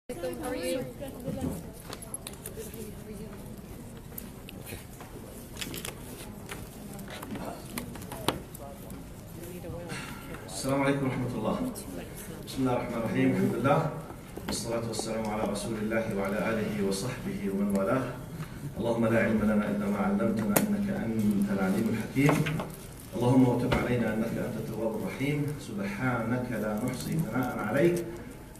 How are you? السلام عليكم ورحمة الله. بسم الله الرحمن الرحيم، الحمد لله والصلاة والسلام على رسول الله وعلى آله وصحبه ومن والاه. اللهم لا علم لنا إلا ما علمتنا إنك أنت العليم الحكيم. اللهم وتب علينا إنك أنت التواب الرحيم. سبحانك لا نحصي ثناء عليك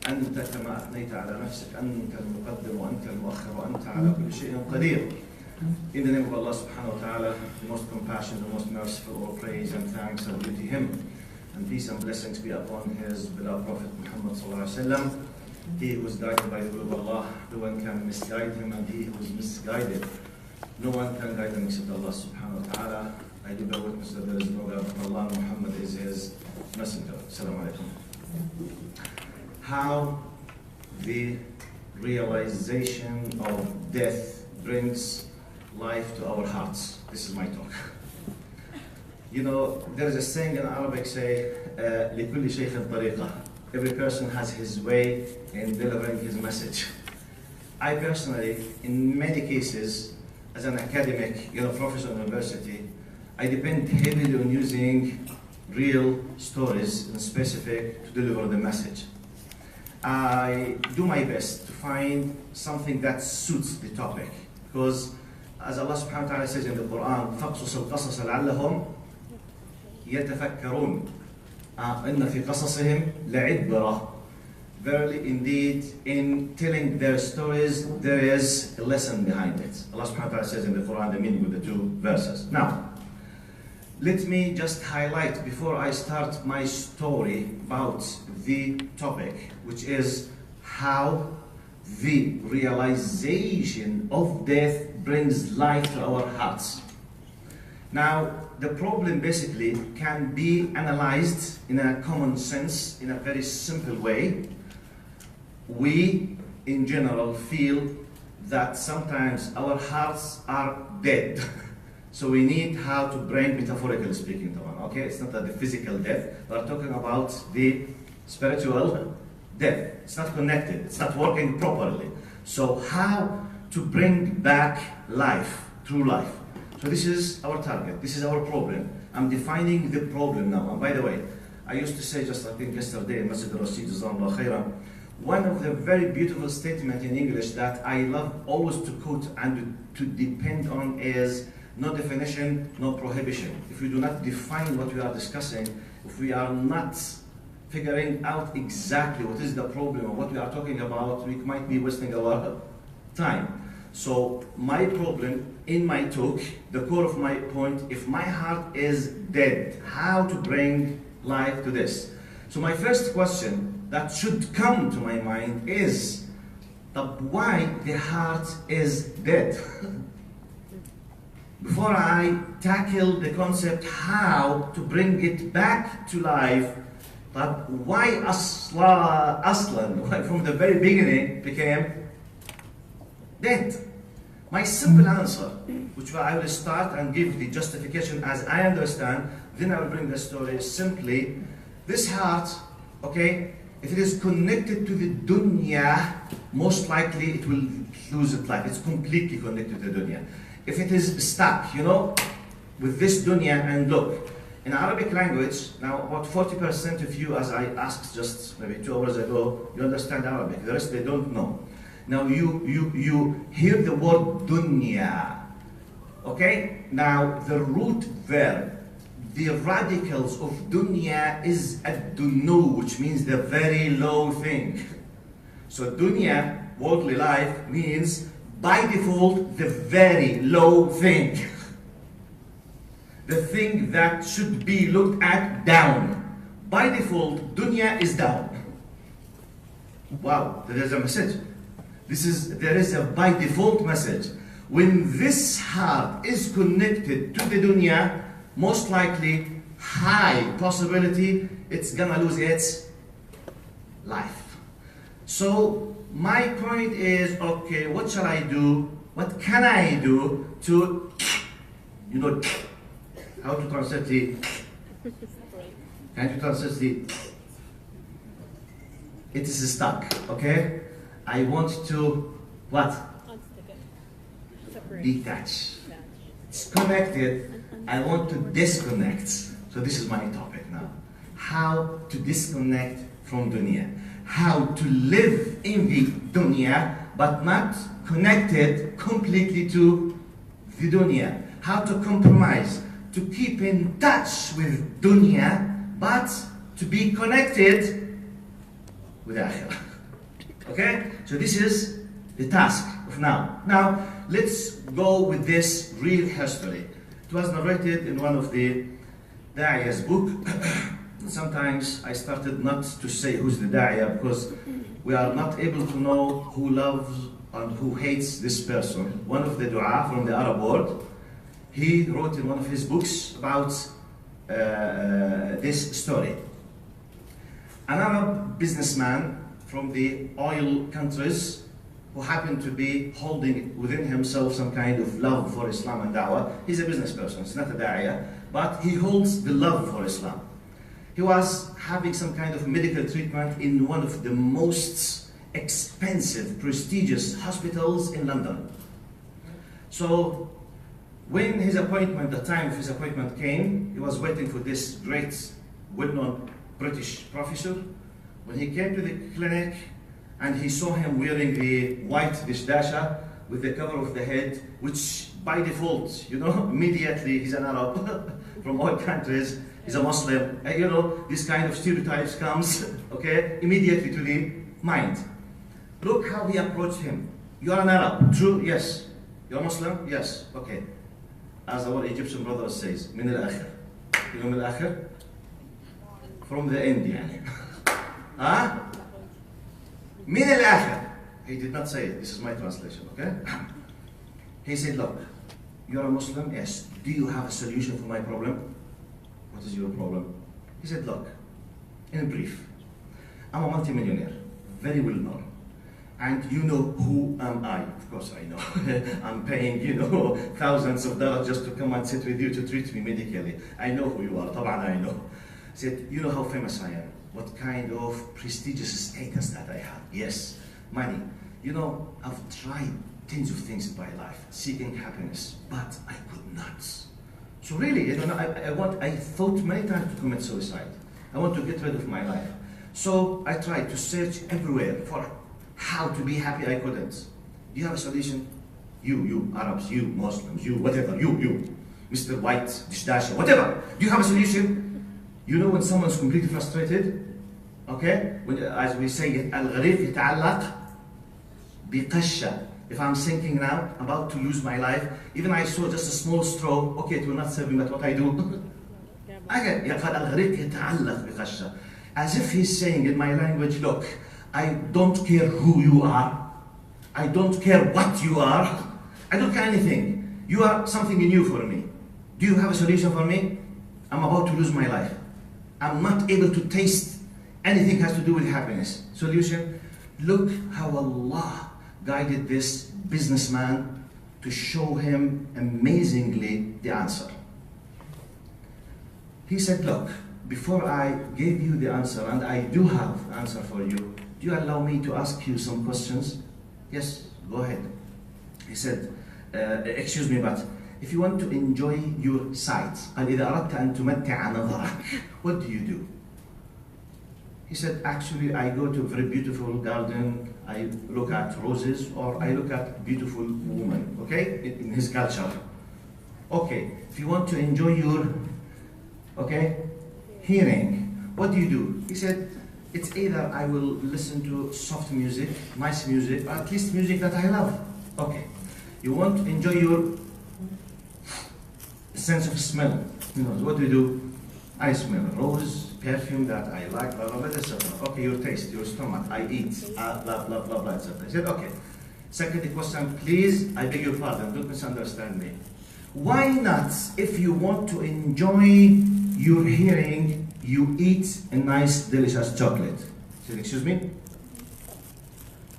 أنت كما أثنيت على نفسك، أنت المقدم وأنت المؤخر وأنت على كل شيء قدير. In the name of Allah subhanahu wa ta'ala, the most compassionate, the most merciful, all praise and thanks are due to Him. And peace and blessings be upon His beloved Prophet Muhammad sallallahu alaihi wasallam. He who is guided by the will of Allah, no one can misguide him, and he who is misguided, no one can guide him except Allah subhanahu wa ta'ala. I do bear witness that there is no God but Allah, Muhammad is His messenger. Assalamu alaikum. How the realization of death brings life to our hearts. This is my talk. You know, there is a saying in Arabic say, لِكُلِّ شَيْخٍ طَرِيقَةٍ. Every person has his way in delivering his message. I personally, in many cases, as an academic, professor in university, I depend heavily on using real stories and specific to deliver the message. I do my best to find something that suits the topic, because as Allah subhanahu wa ta'ala says in the Quran, فَقْصُصِ الْقَصَصَ لَعَلَّهُمْ يَتَفَكَّرُونَ إِنَّ فِي قَصَصِهِمْ لَعِبْرَةً. Verily, indeed, in telling their stories, there is a lesson behind it. Allah subhanahu wa ta'ala says in the Quran the meaning of the two verses. Now, let me just highlight before I start my story about the topic, which is how the realization of death brings life to our hearts. Now, the problem basically can be analyzed in a common sense, in a very simple way. We, in general, feel that sometimes our hearts are dead. So we need how to bring, metaphorically speaking, okay? It's not the physical death. We're talking about the spiritual death. It's not connected. It's not working properly. So how to bring back life, true life. So this is our target. This is our problem. I'm defining the problem now. And by the way, I used to say, just I think yesterday in Masjid al-Rashid, Jazakallah khairan, one of the very beautiful statements in English that I love always to quote and to depend on is, no definition, no prohibition. If we do not define what we are discussing, if we are not figuring out exactly what is the problem or what we are talking about, we might be wasting our time. So my problem in my talk, the core of my point, if my heart is dead, how to bring life to this? So my first question that should come to my mind is, why the heart is dead? Before I tackle the concept how to bring it back to life, but why aslan, why from the very beginning became dead? My simple answer, which I will start and give the justification as I understand, then I will bring the story, is simply this heart, okay, if it is connected to the dunya, most likely it will lose its life. It's completely connected to the dunya. If it is stuck, with this dunya, and look, in Arabic language, now about 40% of you, as I asked just maybe 2 hours ago, you understand Arabic. The rest they don't know. Now you hear the word dunya, okay? Now the root verb, the radicals of dunya is ad-dunu, which means the very low thing. So dunya, worldly life, means by default the very low thing. The thing that should be looked at down. By default, dunya is down. Wow, there is a message. There is a by default message. When this heart is connected to the dunya, most likely, high possibility, it's gonna lose its life. So my point is, okay, what shall I do? What can I do to, how to translate the, can you translate the, it is stuck, okay? I want to, what? Detach. It's connected. I want to disconnect. So this is my topic now. How to disconnect from dunya. How to live in the dunya, but not connected completely to the dunya. How to compromise, to keep in touch with dunya, but to be connected with akhirah. Okay? So this is the task of now. Now, let's go with this real history. It was narrated in one of the Da'iya's book. Sometimes I started not to say who's the Da'iya because we are not able to know who loves and who hates this person. One of the dua from the Arab world, he wrote in one of his books about this story. An Arab businessman from the oil countries who happened to be holding within himself some kind of love for Islam and Da'wah. He's a business person, he's not a Da'iya, but he holds the love for Islam. He was having some kind of medical treatment in one of the most expensive, prestigious hospitals in London. So when his appointment, the time of his appointment came, he was waiting for this great, well-known British professor. When he came to the clinic and he saw him wearing the white dishdasha with the cover of the head, which by default, you know, immediately he's an Arab from all countries, he's a Muslim, and, you know, this kind of stereotypes comes, okay, immediately to the mind. Look how he approached him. You are an Arab, true? Yes. You're a Muslim? Yes. Okay. As our Egyptian brother says, min al-akhir. You know min al-akhir? From the end, yani. Huh? Min al-akhir. He did not say it. This is my translation, okay? He said, look, you're a Muslim? Yes. Do you have a solution for my problem? What is your problem? He said, look, in brief, I'm a multimillionaire, very well known. And you know who am I? Of course I know. I'm paying, you know, thousands of dollars just to come and sit with you to treat me medically. I know who you are, طبعا I know. He said, you know how famous I am, what kind of prestigious status that I have. Yes, money. You know, I've tried tens of things in my life, seeking happiness, but I could not. So really, you know, I thought many times to commit suicide. I want to get rid of my life. So I tried to search everywhere for how to be happy. I couldn't. Do you have a solution? You Arabs, you Muslims, you whatever, you, Mr. White, Dishdasha, whatever. Do you have a solution? You know when someone's completely frustrated, okay? When, as we say, al-gharif yata'allaq biqasha. If I'm sinking now, about to lose my life, even I saw just a small straw, okay, it will not serve me, but what I do? As if he's saying in my language, look, I don't care who you are, I don't care what you are, I don't care anything. You are something new for me. Do you have a solution for me? I'm about to lose my life. I'm not able to taste anything has to do with happiness. Solution? Look how Allah guided this businessman to show him amazingly the answer. He said, look, before I gave you the answer, and I do have the answer for you, do you allow me to ask you some questions? Yes, go ahead. He said, excuse me, but if you want to enjoy your sight, إذا أردت أن تمتع نظرك, what do you do? He said, actually, I go to a very beautiful garden, I look at roses, or I look at beautiful women, okay, in his culture. Okay, if you want to enjoy your, okay, hearing, what do you do? He said, it's either I will listen to soft music, nice music, or at least music that I love. Okay, you want to enjoy your sense of smell. You know, what do you do? I smell rose, perfume that I like, blah, blah, blah, etc. Okay, your taste, your stomach, I eat, blah, blah, blah, blah, etc. He said, okay. Second question, please, I beg your pardon, don't misunderstand me. Why not, if you want to enjoy your hearing, you eat a nice, delicious chocolate? He said, excuse me?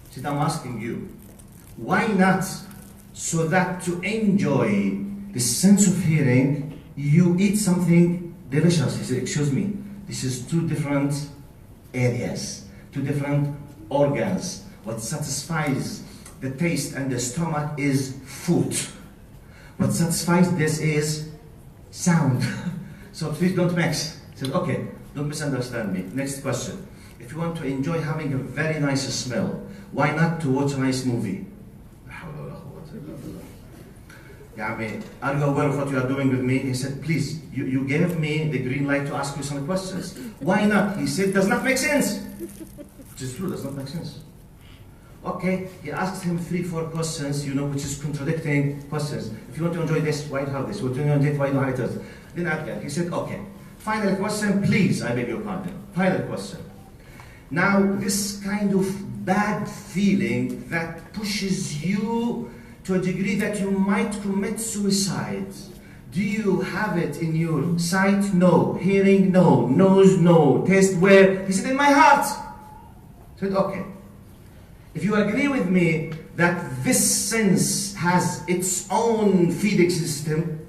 He said, I'm asking you, why not, so that to enjoy the sense of hearing, you eat something delicious? He said, excuse me, this is two different areas, two different organs. What satisfies the taste and the stomach is food. What satisfies this is sound. So please don't mix. He said, okay, don't misunderstand me. Next question. If you want to enjoy having a very nice smell, why not to watch a nice movie? Are you aware of what you are doing with me? He said, please, you gave me the green light to ask you some questions. Why not? He said, does not make sense. Which is true, does not make sense. Okay, he asked him 3-4 questions, which is contradicting questions. If you want to enjoy this, why have this? If you want to enjoy it, why do I have it? Then he said, okay, final question, please, I beg your pardon. Final question. Now, this kind of bad feeling that pushes you to a degree that you might commit suicide. Do you have it in your sight? No. Hearing? No. Nose? No. Taste? Where? He said, in my heart. I said, okay. If you agree with me that this sense has its own feeding system,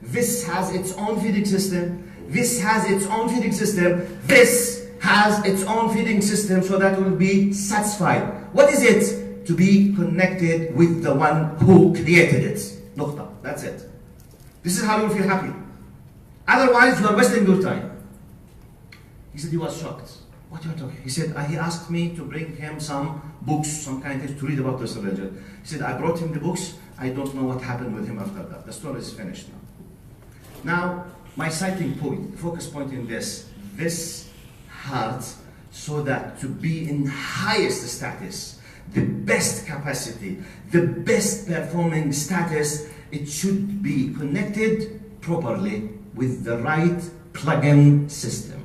this has its own feeding system, this has its own feeding system, this has its own feeding system, so that will be satisfied. What is it? To be connected with the one who created it. Nukta. That's it. This is how you feel happy. Otherwise, you are wasting your time. He said he was shocked. What are you talking? He said he asked me to bring him some books, some kind of to read about this religion. He said I brought him the books. I don't know what happened with him after that. The story is finished now. Now, my citing point, focus point in this heart, so that to be in highest status, the best capacity, the best performing status, it should be connected properly with the right plug-in system.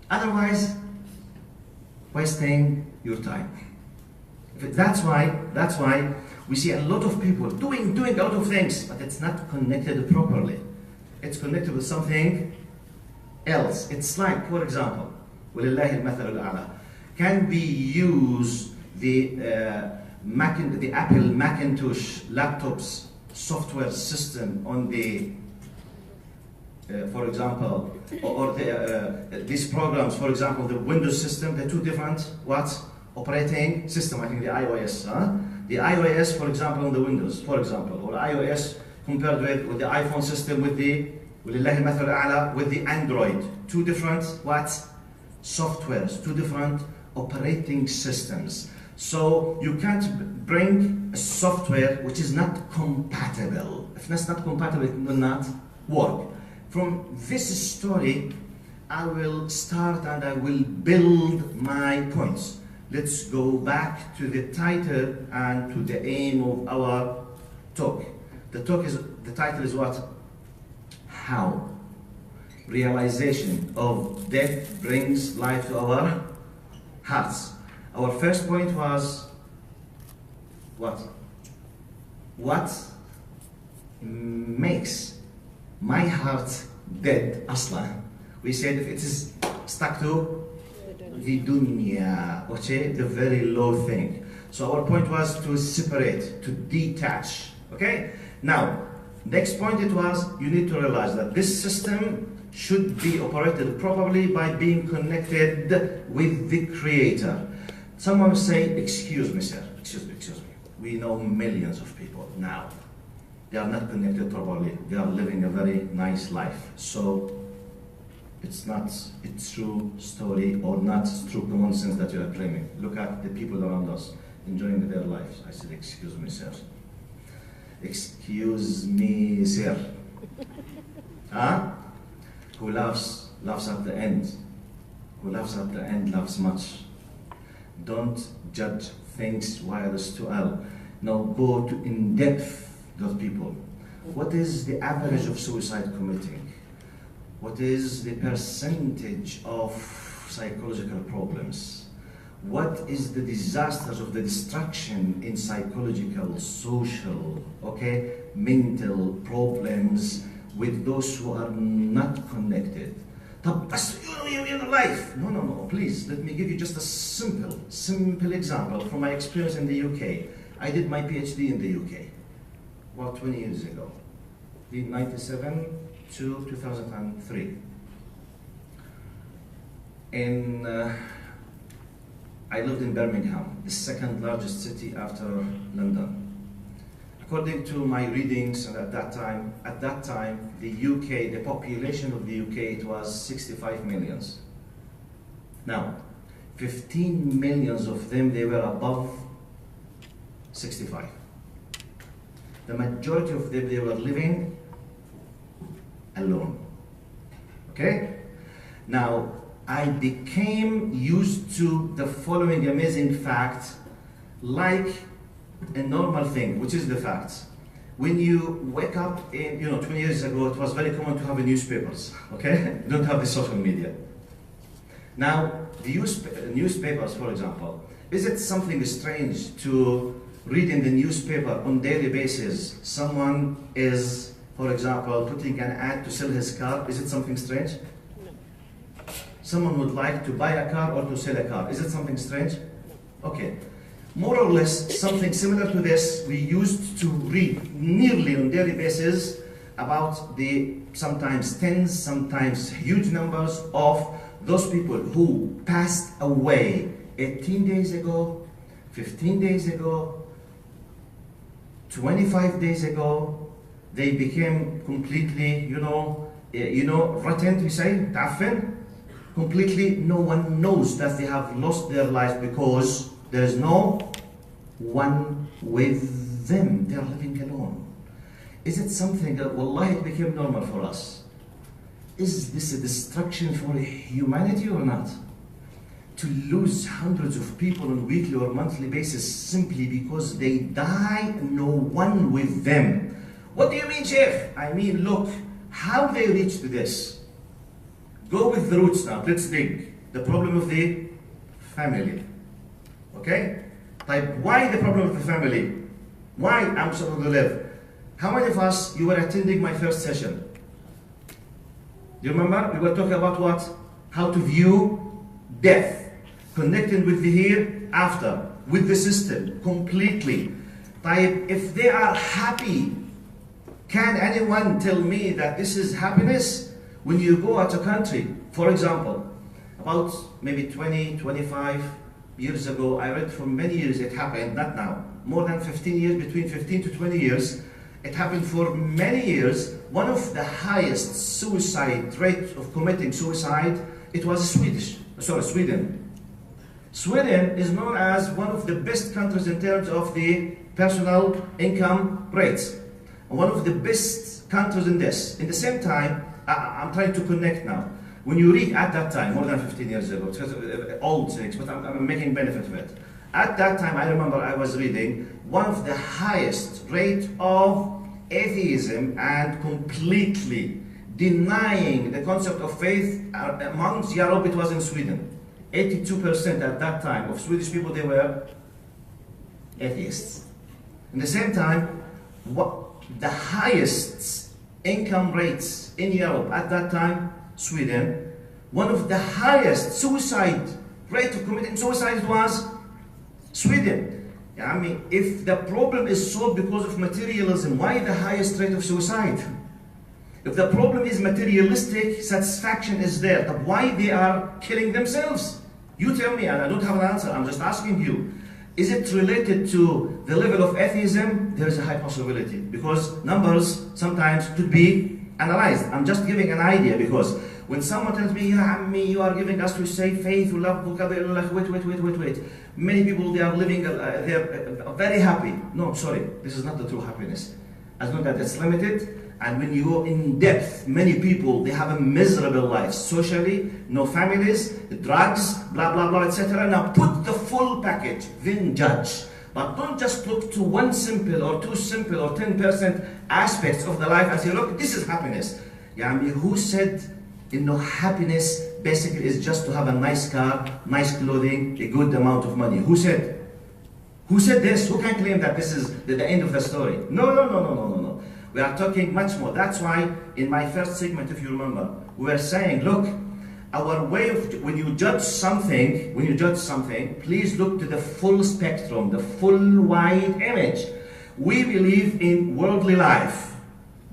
Otherwise, wasting your time. That's why we see a lot of people doing a lot of things, but it's not connected properly. It's connected with something else. It's like, for example, وَلِلَّهِ الْمَثَلُ الْأَعْلَى. Can we use the Apple Macintosh laptops software system on the, for example, or these programs, for example, the Windows system, the two different operating system, I think the iOS. The iOS, for example, on the Windows, for example, or iOS compared with the iPhone system with the وَلِلَّهِ الْمَثَلُ الْأَعْلَى with the Android. Two different softwares, two different operating systems. So you can't bring a software which is not compatible. If that's not compatible, it will not work. From this story, I will start and I will build my points. Let's go back to the title and to the aim of our talk. The title is what? How realization of death brings life to our hearts. Our first point was what? What makes my heart dead, aslan? We said if it is stuck to the dunya, okay, the very low thing. So our point was to separate, to detach, okay? Now, next point it was, you need to realize that this system should be operated properly by being connected with the Creator. Someone will say, excuse me, sir, excuse me. We know millions of people now. They are not connected properly. They are living a very nice life. So it's not a true story or not true common sense that you are claiming. Look at the people around us enjoying their lives. I said, excuse me, sir. Excuse me, sir. Who loves at the end. Who loves at the end loves much. Don't judge things while it's too early. Now go to in depth those people. What is the average of suicide committing? What is the percentage of psychological problems? What is the disasters of the destruction in psychological, social, mental problems with those who are not connected? In life. No, please, let me give you just a simple example from my experience in the UK. I did my PhD in the UK, about 20 years ago, in 1997 to 2003. In I lived in Birmingham, the second largest city after London. According to my readings, and at that time, the UK, the population of the UK, it was 65 millions. Now, 15 millions of them, they were above 65. The majority of them, they were living alone. Okay? Now, I became used to the following amazing fact, like a normal thing, which is the fact. When you wake up in, 20 years ago, it was very common to have newspapers, okay? You don't have the social media. Now, the newspapers, for example, is it something strange to read in the newspaper on daily basis, someone is, for example, putting an ad to sell his car? Is it something strange? Someone would like to buy a car or to sell a car. Is it something strange? Okay. More or less, something similar to this, we used to read nearly on daily basis about the sometimes tens, sometimes huge numbers of those people who passed away 18 days ago, 15 days ago, 25 days ago. They became completely, rotten, we say, ta'affin. Completely, no one knows that they have lost their life because there is no one with them. They are living alone. Is it something that, wallahi, it became normal for us? Is this a destruction for humanity or not? To lose hundreds of people on a weekly or monthly basis simply because they die, no one with them. What do you mean, Sheikh? I mean, look, how they reached to this. Go with the roots now, let's dig. The problem of the family. Okay? Like, why the problem of the family? Why I'm supposed to live? How many of us, you were attending my first session? Do you remember? We were talking about what? How to view death. Connecting with the hereafter, with the system, completely. If they are happy, can anyone tell me that this is happiness? When you go out a country, for example, about maybe 20, 25 years ago, I read for many years it happened, not now, more than 15 years, between 15 to 20 years, it happened for many years. One of the highest suicide rate of committing suicide, it was Sweden. Sweden is known as one of the best countries in terms of the personal income rates. One of the best countries in this. In the same time, I'm trying to connect now. When you read at that time, more than 15 years ago, it's old things, but I'm making benefit of it. At that time, I remember I was reading one of the highest rate of atheism and completely denying the concept of faith amongst Europe. It was in Sweden. 82% at that time of Swedish people, they were atheists. In the same time, the highest income rates in Europe at that time, Sweden, one of the highest suicide rate of committing suicide was Sweden. I mean, if the problem is solved because of materialism, why the highest rate of suicide? If the problem is materialistic, satisfaction is there, but why they are killing themselves? You tell me, and I don't have an answer, I'm just asking you. Is it related to the level of atheism? There is a high possibility, because numbers sometimes could be analyzed. I'm just giving an idea, because when someone tells me, Ya Ammi, you are giving us to say faith, wait. Many people, they are living, they're very happy. No, sorry, this is not the true happiness. As long as it's limited, and when you go in depth, many people, they have a miserable life. Socially, no families, drugs, blah, blah, blah, etc. Now put the full package, then judge. But don't just look to one simple or two simple or 10% aspects of the life and say, look, this is happiness. Who said, happiness basically is just to have a nice car, nice clothing, a good amount of money? Who said? Who said this? Who can claim that this is the end of the story? No. We are talking much more. That's why in my first segment, if you remember, we were saying, look, our way of, when you judge something, please look to the full spectrum, the full wide image. We believe in worldly life,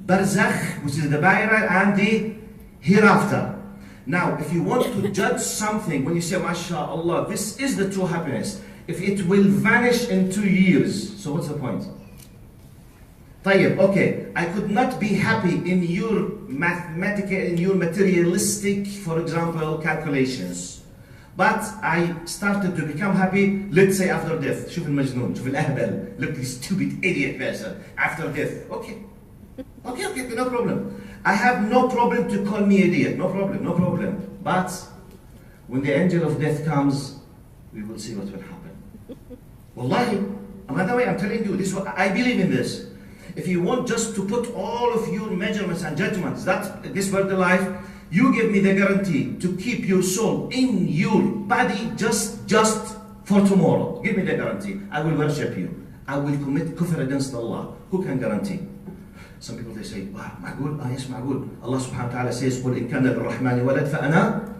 barzakh, which is the burial, and the hereafter. Now, if you want to judge something, when you say, MashaAllah, this is the true happiness, if it will vanish in 2 years, so what's the point? طيب, okay, I could not be happy in your mathematical, in your materialistic, for example, calculations. But I started to become happy, let's say after death. شوف المجنون, شوف الأهبل, look this stupid idiot person, after death. Okay, no problem. I have no problem to call me idiot, no problem. But when the angel of death comes, we will see what will happen. Wallahi, another way, I'm telling you, this, I believe in this. If you want just to put all of your measurements and judgments, that this world life, you give me the guarantee to keep your soul in your body just for tomorrow. Give me the guarantee. I will worship you. I will commit kufr against Allah. Who can guarantee? Some people they say, wow, معقول? Yes, معقول. Allah subhanahu wa ta'ala says, قُلْ إِن كَانَ لِلرَّحْمَنِ وَلَدْ فَأَنَا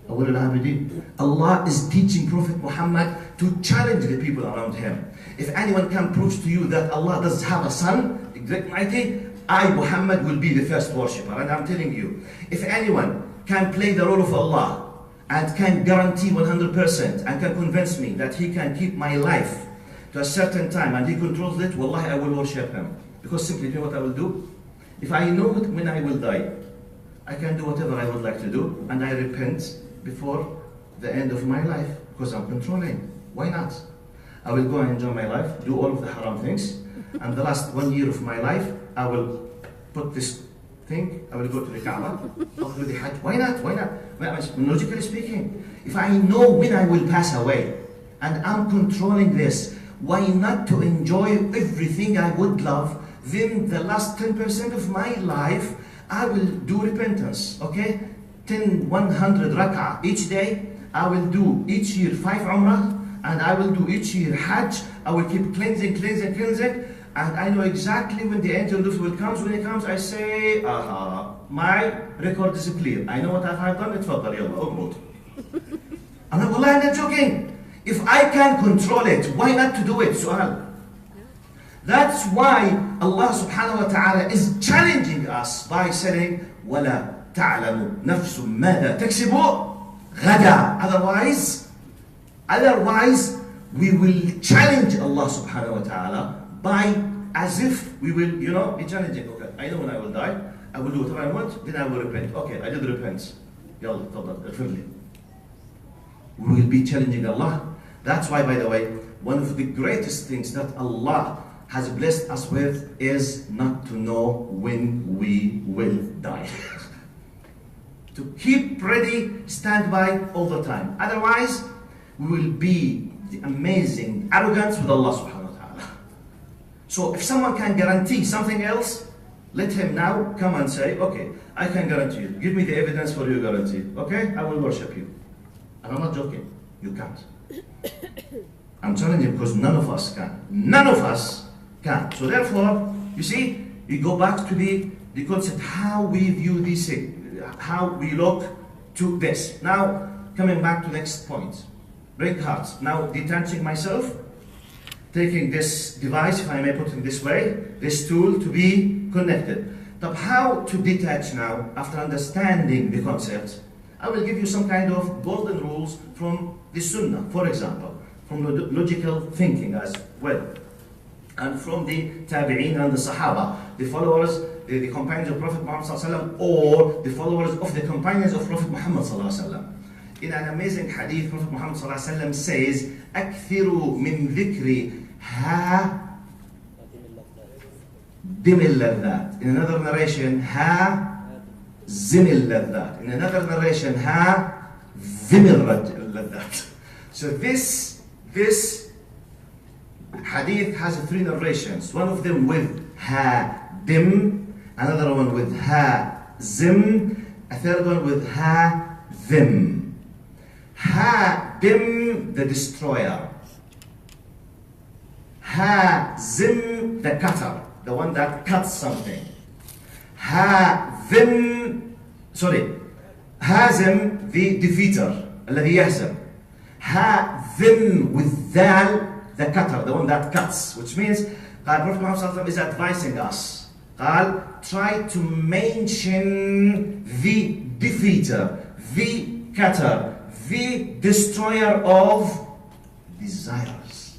أَوَّلُ الْعَابِدِينَ. Allah is teaching Prophet Muhammad to challenge the people around him. If anyone can prove to you that Allah does have a son, the Great Mighty, I, Muhammad, will be the first worshipper. And I'm telling you, if anyone can play the role of Allah and can guarantee 100% and can convince me that he can keep my life to a certain time and he controls it, wallahi, I will worship him. Because simply, you know what I will do? If I know when I will die, I can do whatever I would like to do, and I repent before the end of my life, because I'm controlling. Why not? I will go and enjoy my life, do all of the haram things, and the last 1 year of my life, I will put this thing, I will go to the Kaaba, I'll do the Hajj. Why not? Logically speaking, if I know when I will pass away, and I'm controlling this, why not to enjoy everything I would love? Then the last 10% of my life, I will do repentance, okay? 100 rak'ah each day. I will do each year 5 umrah, and I will do each year Hajj. I will keep cleansing, and I know exactly when the angel will come. When he comes, I say, my record is clear. I know what I have done. اتفضل يلا اقبض. I'm not joking. If I can control it, why not to do it? سؤال. That's why Allah subhanahu wa ta'ala is challenging us by saying, وَلَا تَعْلَمُ نَفْسٌ مَاذَا تَكْسِبُ غَدًا. Otherwise, we will challenge Allah subhanahu wa ta'ala by as if we will, be challenging. Okay, I know when I will die, I will do whatever I want, then I will repent. Okay, I did repent. يلا تفضل اغفر لي. We will be challenging Allah. That's why, by the way, one of the greatest things that Allah has blessed us with is not to know when we will die. To keep ready, stand by all the time. Otherwise, we will be the amazing arrogance with Allah subhanahu wa ta'ala. So if someone can guarantee something else, let him now come and say, okay, I can guarantee you. Give me the evidence for your guarantee. Okay, I will worship you. And I'm not joking. You can't. I'm telling you because none of us can. None of us can. So therefore, you see, we go back to the concept, how we view these things, how we look to this. Now, coming back to the next point. Break hearts. Now, detaching myself, taking this device, if I may put it this way, this tool to be connected. But how to detach now, after understanding the concept? I will give you some kind of golden rules from the Sunnah, for example, from logical thinking as well, and from the Tabi'een and the Sahaba, the followers, the companions of Prophet Muhammad or the followers of the companions of Prophet Muhammad. In an amazing hadith, Prophet Muhammad says, أكثروا من ذكر دم اللذات. In another narration, زم اللذات. In another narration, ذم اللذات. So this hadith has 3 narrations. One of them with dim, another one with zim, a third one with them. Dim, the destroyer. Zim, the cutter, the one that cuts something. Hazim, the defeater, الذي يهزم. Them with dal, the cutter, the one that cuts, which means Prophet Muhammad is advising us. Try to mention the defeater, the cutter, the destroyer of desires.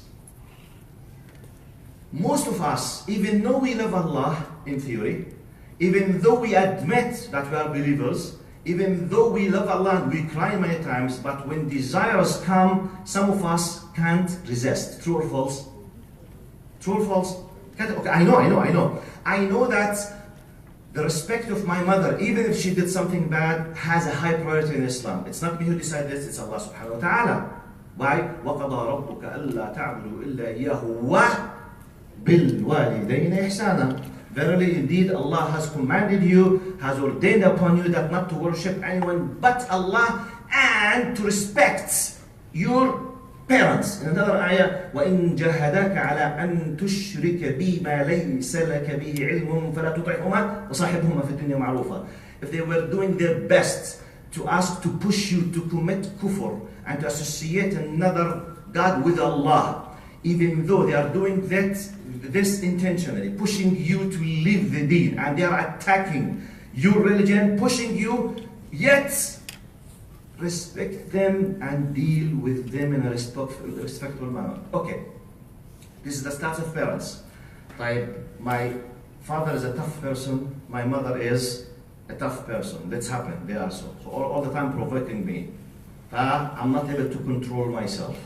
Most of us, even though we love Allah in theory, even though we admit that we are believers, even though we love Allah and we cry many times, but when desires come, some of us can't resist. True or false? True or false? Okay, I know. I know that the respect of my mother, even if she did something bad, has a high priority in Islam. It's not me who decided this, it's Allah subhanahu wa ta'ala. Why? وَقَضَى رَبُّكَ أَلَّا تَعْبُدُوا إِلَّا إِيَّاهُ وَبِالْوَالِدَيْنِ إِحْسَانًا. Verily, indeed, Allah has commanded you, has ordained upon you that not to worship anyone but Allah and to respect your parents. In another ayah, وَإِن جَاهَدَاكَ عَلَىٰ أَن تُشْرِكَ بِي مَا لَيْسَ لَكَ بِهِ عِلْمٌ فَلَا تُطِعْهُمَا وَصَاحِبْهُمَا فِي الدُّنْيَا مَعْرُوفًا. If they were doing their best to ask to push you to commit kufr and to associate another God with Allah, even though they are doing this intentionally, pushing you to leave the deen, and they are attacking your religion, pushing you, yet respect them and deal with them in a respectful manner. Okay, this is the stance of parents. My father is a tough person, my mother is a tough person. That's happened, they are so all the time provoking me. I'm not able to control myself.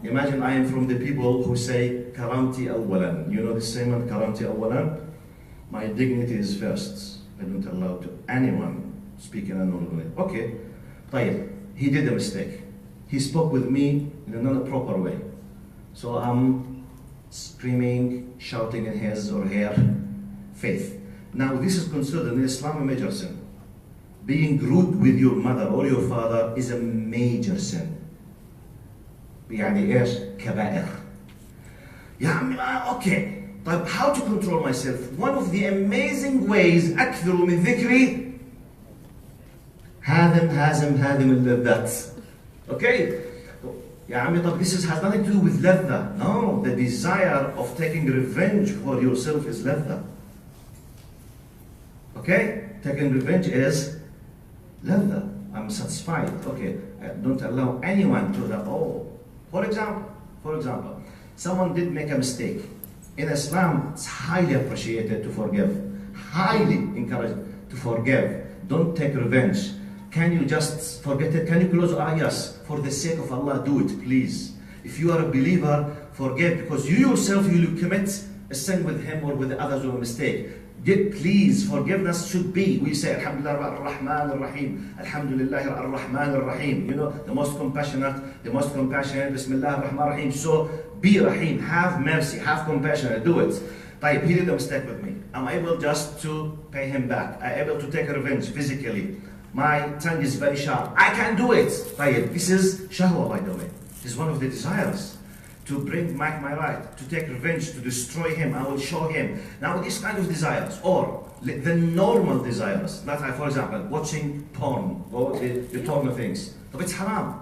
Imagine I am from the people who say, karamti awwalan. You know this saying, karamti awwalan? My dignity is first. I don't allow to anyone speak in an honorable way. Okay, طيب, he did a mistake. He spoke with me in another proper way. So I'm screaming, shouting in his or her faith. Now this is considered in Islam a major sin. Being rude with your mother or your father is a major sin. يعني ايش؟ كبائر. يا عمي اوكي. طيب how to control myself? One of the amazing ways أكثر من ذكري هادم اللذات. Okay? يا عمي طب this has nothing to do with لذة. No, the desire of taking revenge for yourself is لذة. Okay? Taking revenge is لذة. I'm satisfied. Okay. Don't allow anyone to that. Oh. For example, someone did make a mistake. In Islam, it's highly appreciated to forgive. Highly encouraged to forgive. Don't take revenge. Can you just forget it? Can you close your eyes? Yes. For the sake of Allah, do it, please. If you are a believer, forgive, because you yourself, you commit a sin with him or with others or a mistake. Please, forgiveness should be, we say, Alhamdulillah ar-Rahman ar-Rahim, Alhamdulillah ar-Rahman ar-Rahim. You know, the most compassionate, Bismillah ar-Rahman ar-Rahim. So, be Rahim, have mercy, have compassion, do it. طيب, he did a mistake with me. I'm able just to pay him back. I'm able to take revenge physically. My tongue is very sharp. I can do it. طيب, this is shahwa, by the way. This is one of the desires. To bring back my right, to take revenge, to destroy him, I will show him. Now these kind of desires, or the normal desires, that I, for example, watching porn, or the porn things. طب it's haram.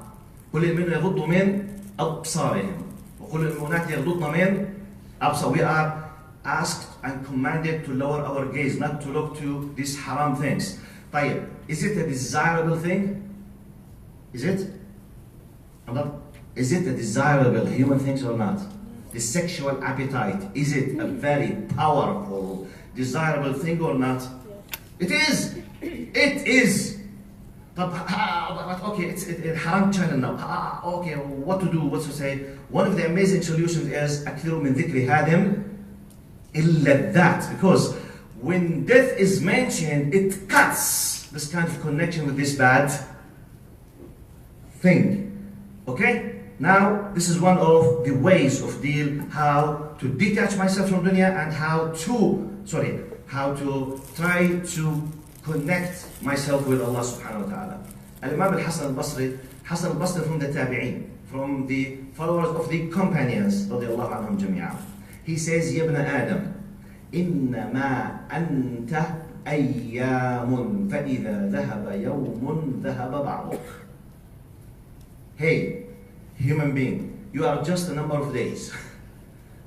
كل المؤمنين يغضوا من أبصارهم وكل المؤمنات يغضضن من أبصارهم. We are asked and commanded to lower our gaze, not to look to these haram things. طيب, is it a desirable thing? Is it? Is it a desirable human thing or not? The sexual appetite, is it a very powerful, desirable thing or not? It is. It is. But okay, it's haram channel now. Okay, what to do? What to say? One of the amazing solutions is أكثر من ذكر هادم إلا that, because when death is mentioned, it cuts this kind of connection with this bad thing. Okay? Now, this is one of the ways of how to detach myself from dunya and how to try to connect myself with Allah subhanahu wa ta'ala. Al-Imam al-Hasan al-Basri from the Tabi'een, from the followers of the companions, radiyallahu anhum jami'an. He says, Ya ibn Adam, إنما أنت أيام فإذا ذهب يوم ذهب بعضك. Hey, human being, you are just a number of days.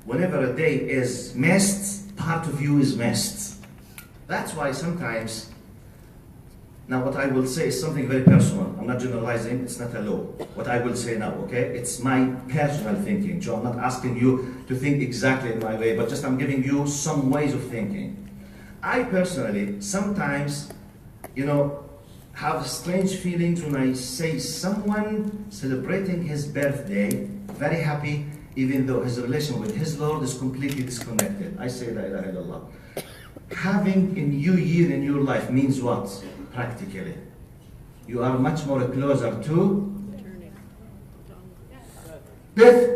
Whenever a day is missed, part of you is missed. That's why sometimes Now what I will say is something very personal. I'm not generalizing, it's not a law. What I will say now, okay? It's my personal thinking. So I'm not asking you to think exactly in my way, but just I'm giving you some ways of thinking. I personally sometimes, have strange feelings when I say someone celebrating his birthday, very happy, even though his relation with his Lord is completely disconnected. I say la ilaha illallah. Having a new year in your life means what? Practically, you are much more closer to death.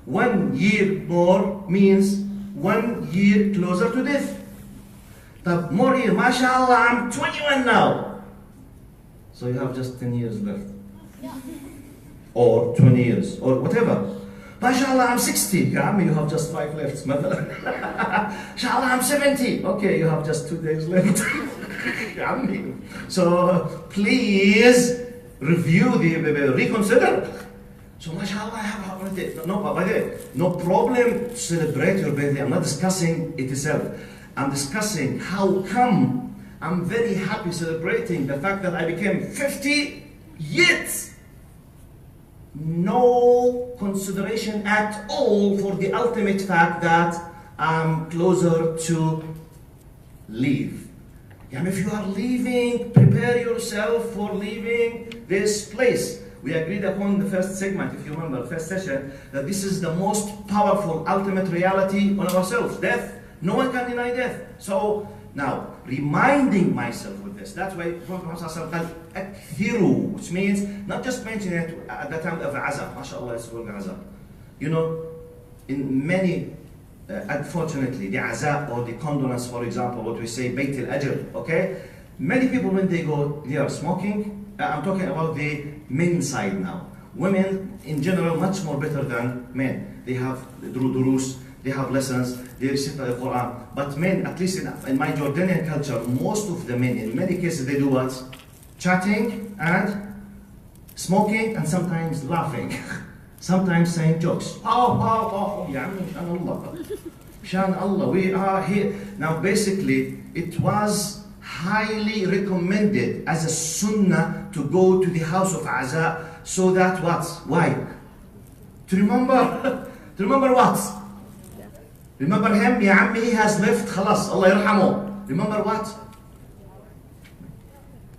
1 year more means 1 year closer to death. But more year, mashallah, I'm 21 now. So you have just 10 years left. Or 20 years, or whatever. MashaAllah, I'm 60. You have just 5 left. MashaAllah, I'm 70. Okay, you have just 2 days left. So please review reconsider. So MashaAllah, I have already. No problem to celebrate your birthday. I'm not discussing it itself. I'm discussing how come I'm very happy celebrating the fact that I became 50, yet no consideration at all for the ultimate fact that I'm closer to leave. If you are leaving, prepare yourself for leaving this place. We agreed upon the first segment, if you remember, first session, that this is the most powerful ultimate reality on ourselves, death. No one can deny death. So now, reminding myself with this, that's why Prophet Muhammad sallallahu, which means not just mention it at the time of azab. MashaAllah, it's called azab. In many, unfortunately, the azab or the condolence, for example, what we say, Bayt al-Ajr, okay? Many people, when they go, they are smoking. I'm talking about the men side now. Women, in general, much more better than men. They have durus, they have lessons, they recite the Quran. But men, at least in my Jordanian culture, most of the men, in many cases, they do what? Chatting and smoking and sometimes laughing. Sometimes saying jokes. Oh, Shan Allah, we are here. Now basically, it was highly recommended as a sunnah to go to the house of Azza, so that what? Why? To remember. To remember what? Remember him, Ya Ammi, he has left, khalas, Allah yarhamu. Remember what?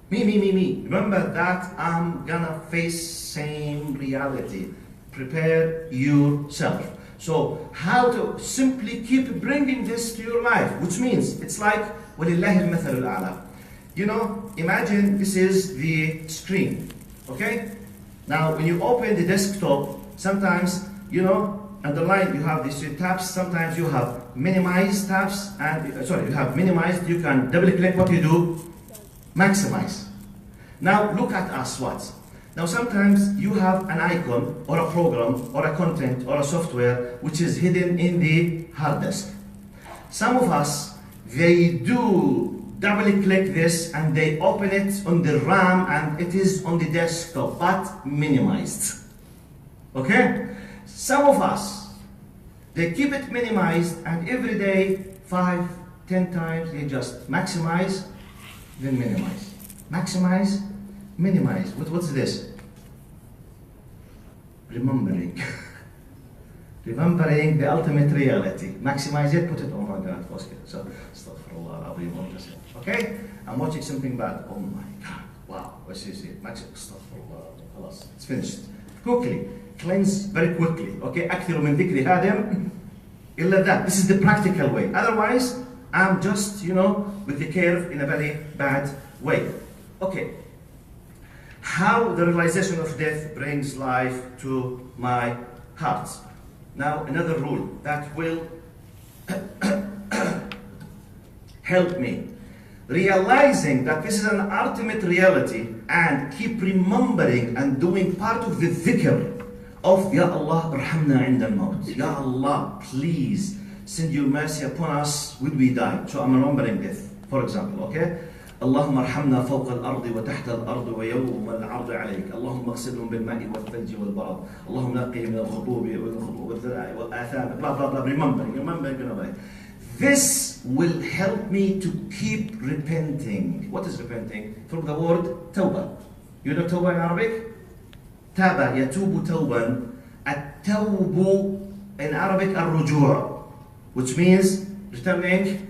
Me. Remember that I'm gonna face same reality. Prepare yourself. So how to simply keep bringing this to your life, which means it's like وَلِلَّهِ الْمَثَلُ الْأَعْلَى. Imagine this is the screen, okay? Now when you open the desktop, sometimes, underline, you have these tabs. Sometimes you have minimize tabs, and you have minimized. You can double click. What you do? Maximize. Now look at us. What? Now sometimes you have an icon or a program or a content or a software which is hidden in the hard disk. Some of us, they do double click this and they open it on the RAM and it is on the desktop but minimized. Okay? Some of us, they keep it minimized and every day 5, 10 times they just maximize, then minimize. Maximize, minimize. What's this? Remembering. Remembering the ultimate reality. Maximize it, put it, oh my God, so astaghfirullah al-azim. Okay? I'm watching something bad. Oh my God. Wow. What's this? Astaghfirullah. It's finished. Quickly. Cleanse very quickly. Okay? أكثر من ذكر هادم إلا that. This is the practical way. Otherwise, I'm just, with the curve in a very bad way. Okay. How the realization of death brings life to my heart. Now, another rule that will help me. Realizing that this is an ultimate reality and keep remembering and doing part of the dhikr of Ya Allah, arhamna inda al-maut. Ya Allah, please send your mercy upon us when we die. So I'm remembering death, for example, okay? اللهم ارحمنا فوق الأرض وتحت الأرض ويوم العرض عليك اللهم اغسلهم بالماء والثلج والبرد اللهم نقهم من الخطوب والذرع والآثام blah blah blah. Remembering. This will help me to keep repenting. What is repenting? From the word tawbah. You know tawbah in Arabic? Taba yatubu tawban. At-tawbu in Arabic al-rujua, which means returning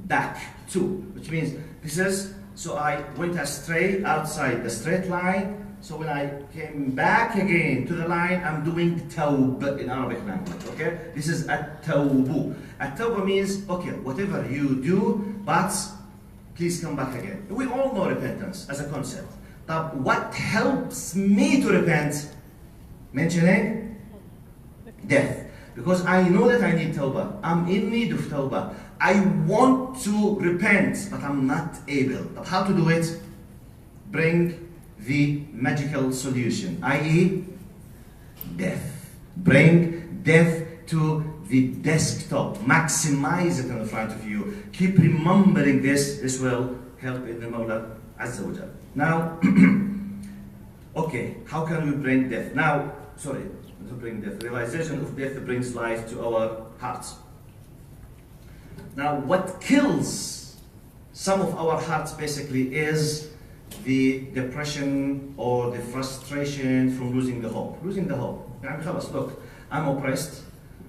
back to, which means this is, so I went astray outside the straight line, so when I came back again to the line, I'm doing tawb in Arabic language, okay? This is at-tawbu. At-tawbu means, okay, whatever you do, but please come back again. We all know repentance as a concept. But what helps me to repent? Mentioning death. Because I know that I need tawbah. I'm in need of tawbah. I want to repent, but I'm not able. But how to do it? Bring the magical solution, i.e. death. Bring death to the desktop. Maximize it in front of you. Keep remembering this. This will help in the Mawla Azza wa Jal. Now, okay, how can we bring death? Now, sorry, to bring death. Realization of death brings life to our hearts. Now, what kills some of our hearts basically is the depression or the frustration from losing the hope. Losing the hope. Look, I'm oppressed.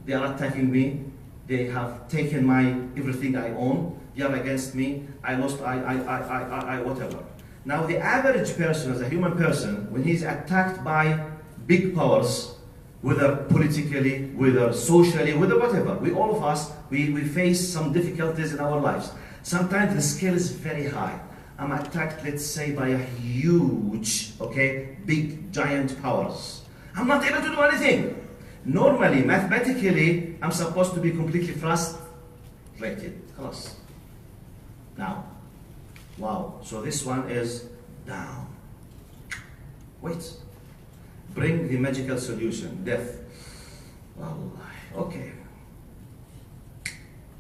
They are attacking me. They have taken everything I own. They are against me. I lost, whatever. Now, the average person, as a human person, when he's attacked by big powers, whether politically, whether socially, whether whatever, all of us, we face some difficulties in our lives. Sometimes the scale is very high. I'm attacked, let's say, by a huge, okay, big, giant powers. I'm not able to do anything. Normally, mathematically, I'm supposed to be completely frustrated. Khalas. Now, wow, so this one is down. Wait. Bring the magical solution, death. Well, okay.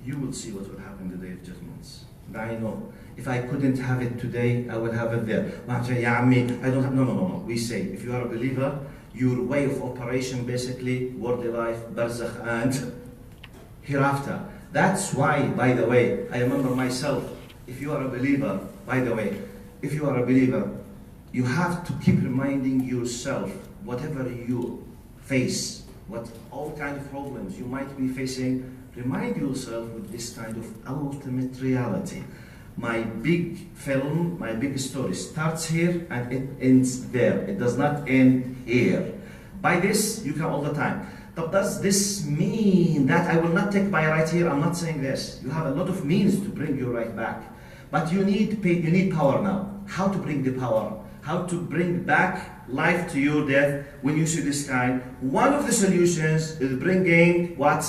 You will see what will happen the day of judgments. I know. If I couldn't have it today, I will have it there. I don't have, no. We say, if you are a believer, your way of operation basically, worldly life, barzakh, and hereafter. That's why, by the way, I remember myself, if you are a believer, by the way, if you are a believer, you have to keep reminding yourself, whatever you face, all kind of problems you might be facing, remind yourself with this kind of ultimate reality. My big film, my big story starts here and it ends there. It does not end here. By this, you come all the time. But does this mean that I will not take my right here? I'm not saying this. You have a lot of means to bring your right back. But you need power now. How to bring the power? How to bring back life to your death when you see this kind? One of the solutions is bringing what?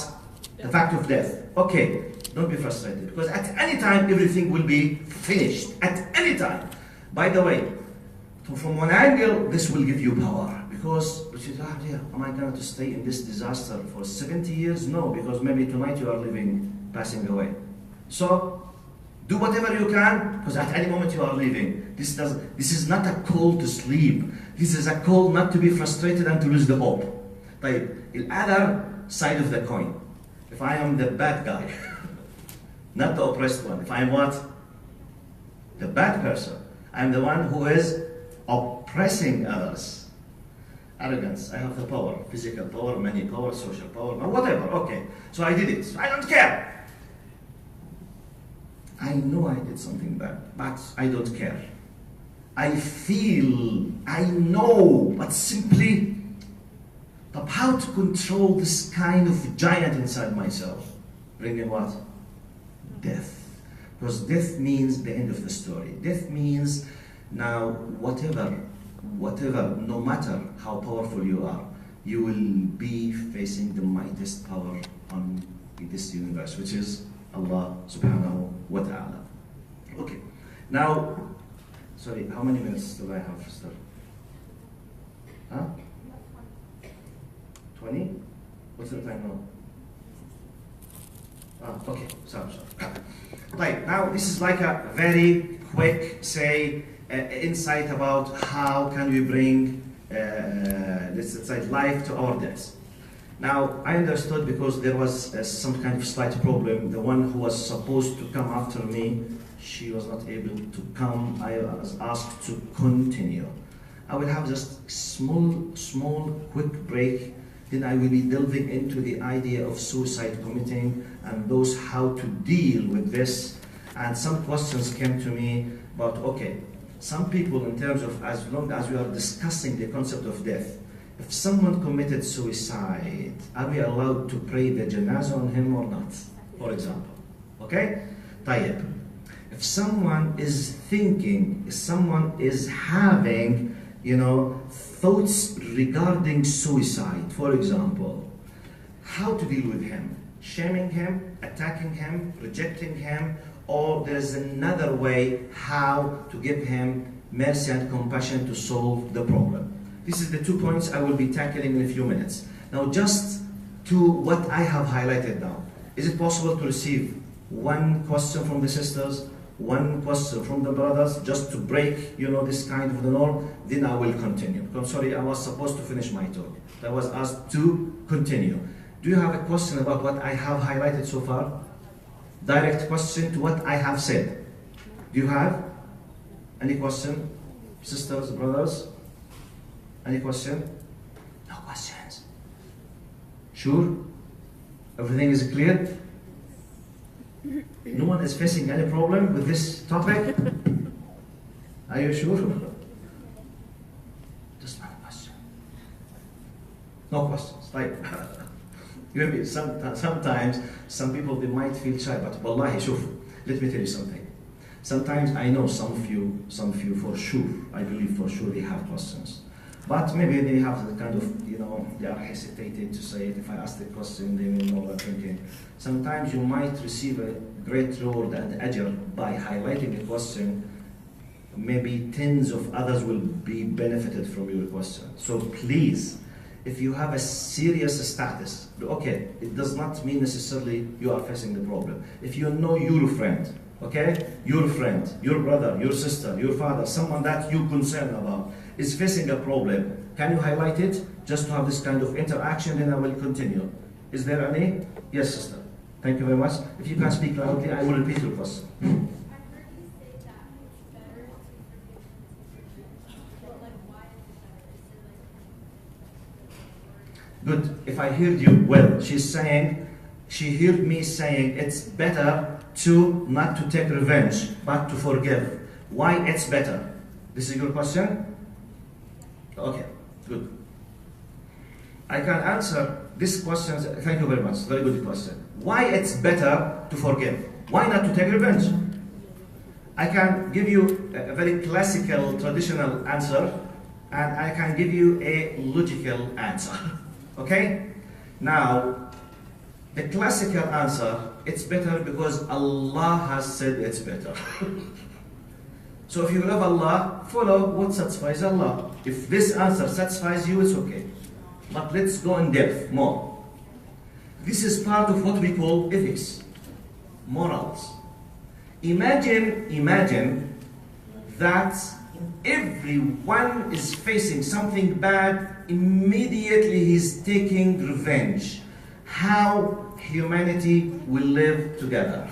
The fact of death. Okay, don't be frustrated, because at any time everything will be finished. At any time. By the way, from one angle, this will give you power. Because, am I going to stay in this disaster for 70 years? No, because maybe tonight you are passing away. So, do whatever you can, because at any moment you are leaving. This is not a call to sleep. This is a call not to be frustrated and to lose the hope. The other side of the coin. If I am the bad guy, not the oppressed one. If I am what? The bad person. I am the one who is oppressing others. Arrogance. I have the power. Physical power, money power, social power, whatever. Okay. So I did it. I don't care. I know I did something bad, but I don't care. I feel, I know, but simply, but how to control this kind of giant inside myself? Bring in what? Death. Because death means the end of the story. Death means now whatever, no matter how powerful you are, you will be facing the mightiest power on this universe, which is Allah subhanahu wa ta'ala. Okay, now, sorry, how many minutes do I have, sister? Huh? 20? What's the time now? Okay, sorry. Right, now this is like a very quick, insight about how can we bring, let's say, life to our deaths. Now, I understood because there was some kind of slight problem. The one who was supposed to come after me, she was not able to come. I was asked to continue. I will have just small, quick break. Then I will be delving into the idea of suicide committing and those how to deal with this. And some questions came to me about, okay, some people in terms of as long as we are discussing the concept of death, if someone committed suicide, are we allowed to pray the janazah on him or not? For example, okay? طيب. If someone is thinking, if someone is having, thoughts regarding suicide, for example, how to deal with him? Shaming him, attacking him, rejecting him, or there's another way how to give him mercy and compassion to solve the problem. This is the 2 points I will be tackling in a few minutes. Now, just to what I have highlighted now, is it possible to receive one question from the sisters, one question from the brothers, just to break, this kind of the norm? Then I will continue. I'm sorry, I was supposed to finish my talk. I was asked to continue. Do you have a question about what I have highlighted so far? Direct question to what I have said. Do you have any question? Sisters, brothers? Any question? No questions. Sure? Everything is clear? No one is facing any problem with this topic? Are you sure? Just one question. No questions. Like, maybe sometimes some people, they might feel shy, but wallahi, shuf, let me tell you something. Sometimes I know some of you for sure, I believe for sure they have questions. But maybe they have the kind of, they are hesitating to say it. If I ask the question, they will know what I'm thinking. Sometimes you might receive a great reward and ajr by highlighting a question. Maybe tens of others will be benefited from your question. So please, if you have a serious status, okay, it does not mean necessarily you are facing the problem. If you know your friend, okay, your friend, your brother, your sister, your father, someone that you concern about, is facing a problem, can you highlight it just to have this kind of interaction? Then I will continue. Is there any? Yes, sister. Thank you very much. If you can speak loudly, I will repeat your question. Good. If I heard you well, she heard me saying it's better to not to take revenge, but to forgive. Why it's better? This is your question? Okay, good. I can answer this question. Thank you very much. Very good question. Why it's better to forgive? Why not to take revenge? I can give you a very classical, traditional answer, and I can give you a logical answer. Okay? Now, the classical answer, it's better because Allah has said it's better. So if you love Allah, follow what satisfies Allah. If this answer satisfies you, it's okay. But let's go in depth more. This is part of what we call ethics, morals. Imagine that everyone is facing something bad, immediately he's taking revenge. How humanity will live together?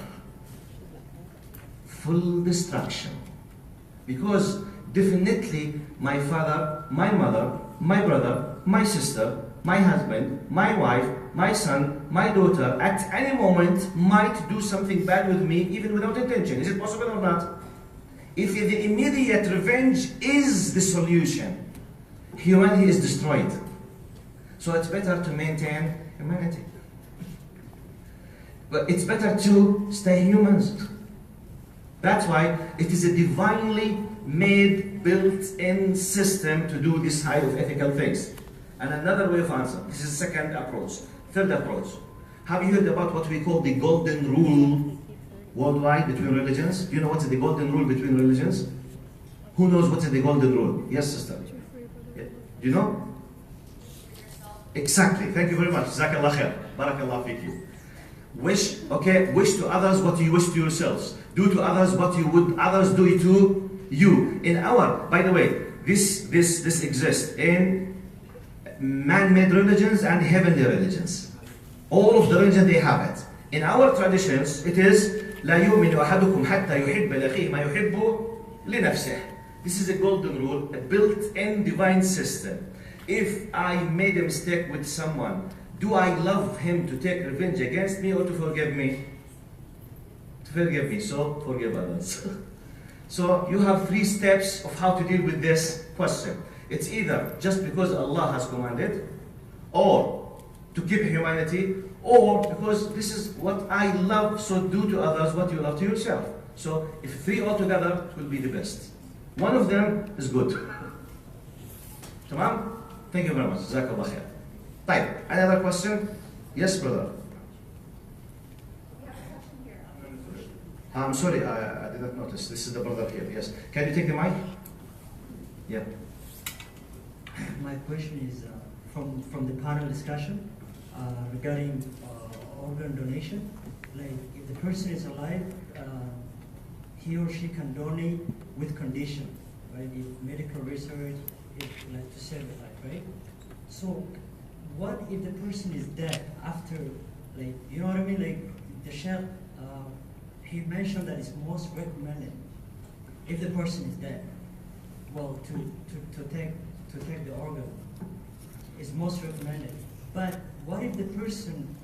Full destruction. Because definitely my father, my mother, my brother, my sister, my husband, my wife, my son, my daughter, at any moment might do something bad with me even without intention. Is it possible or not? If the immediate revenge is the solution, humanity is destroyed. So it's better to maintain humanity. But it's better to stay humans. That's why it is a divinely made, built-in system to do this kind of ethical things. And another way of answer, this is the second approach. Third approach, have you heard about what we call the golden rule worldwide between religions? Do you know what's the golden rule between religions? Who knows what's the golden rule? Yes, sister. Yeah. Do you know? Exactly. Thank you very much. Jazakallah khair. Barakallah fiki. Wish to others what you wish to yourselves. Do to others what you would others do to you. By the way, this exists in man-made religions and heavenly religions. All of the religions, they have it. In our traditions, it is لا يؤمن أحدكم حتى يحب لأخيه ما يحب لنفسه. This is a golden rule, a built-in divine system. If I made a mistake with someone, do I love him to take revenge against me or to forgive me? To forgive me, so forgive others. So you have 3 steps of how to deal with this question. It's either just because Allah has commanded, or to keep humanity, or because this is what I love, so do to others what you love to yourself. So if 3 altogether, it will be the best. One of them is good. Tamam? Thank you very much. Jazakallah khair. طيب, another question? Yes, brother. I'm sorry, I did not notice. This is the brother here. Yes. Can you take the mic? Yeah. My question is from the panel discussion regarding organ donation. Like, if the person is alive, he or she can donate with condition, right? If medical research, if like to save the life, right? So, what if the person is dead after, like, you know what I mean? Like the Sheikh, he mentioned that it's most recommended if the person is dead. Well, to take the organ is most recommended. But what if the person,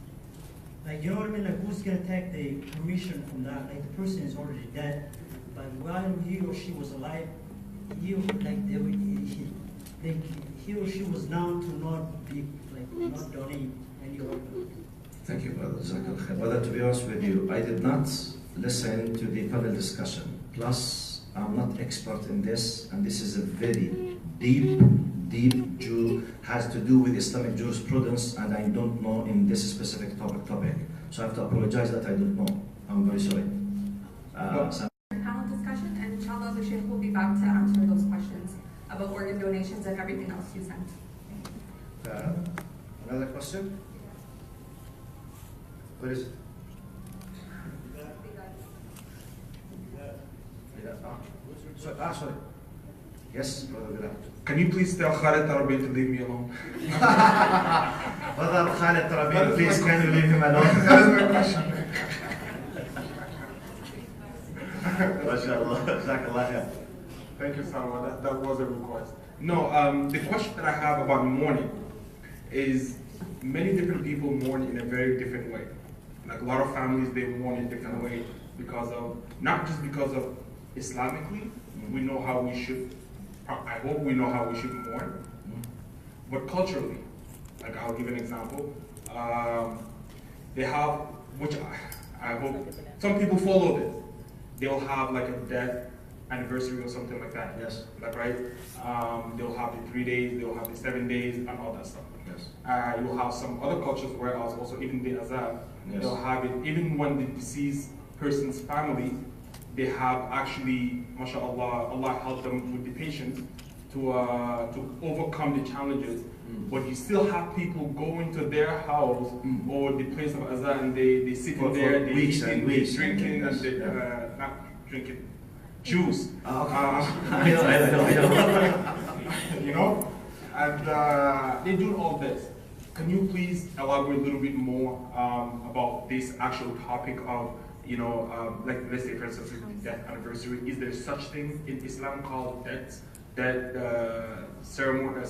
like, you know what I mean? Like, who's gonna take the permission from that? Like, the person is already dead, but while he or she was alive, he or she was known to not be, like, not donate any organ. Thank you, brother. Jazakallah khair. Brother, to be honest with you, I did not listen to the panel discussion. Plus, I'm not expert in this, and this is a very deep has to do with Islamic jurisprudence, and I don't know in this specific topic. So I have to apologize that I don't know. I'm very sorry. Panel discussion, and inshallah the Sheikh will be back to answer those questions about organ donations and everything else you sent. Another question? What is it? Sorry. Yes, brother Bilal. Can you please tell Khalid Tarabi to leave me alone? Brother Khalid Tarabi, please can you leave him alone? That is my question. MashaAllah. Jazakallah khair. Thank you, Salwa. That was a request. No, the question that I have about mourning is many different people mourn in a very different way. Like a lot of families, they mourn in a different way because of, not just because of Islamically, we know how we should, I hope we know how we should mourn, but culturally, like I'll give an example. They have, which I hope, some people follow this. They'll have like a death anniversary or something like that. Yes. Like, right? They'll have the 3 days, they'll have the 7 days, and all that stuff. Yes. You'll have some other cultures where also even the azab, yes, they'll have it, even when the deceased person's family, they have actually, mashallah, Allah helped them with the patience to overcome the challenges. But you still have people go into their house or the place of azab, and they sit in there, they weeks eating, and weeks, they drinking, yes, and they, not drinking, juice. I know. You know, and they do all this. Can you please elaborate a little bit more about this actual topic of, you know, like let's say for instance, death anniversary? Is there such thing in Islam called death ceremony?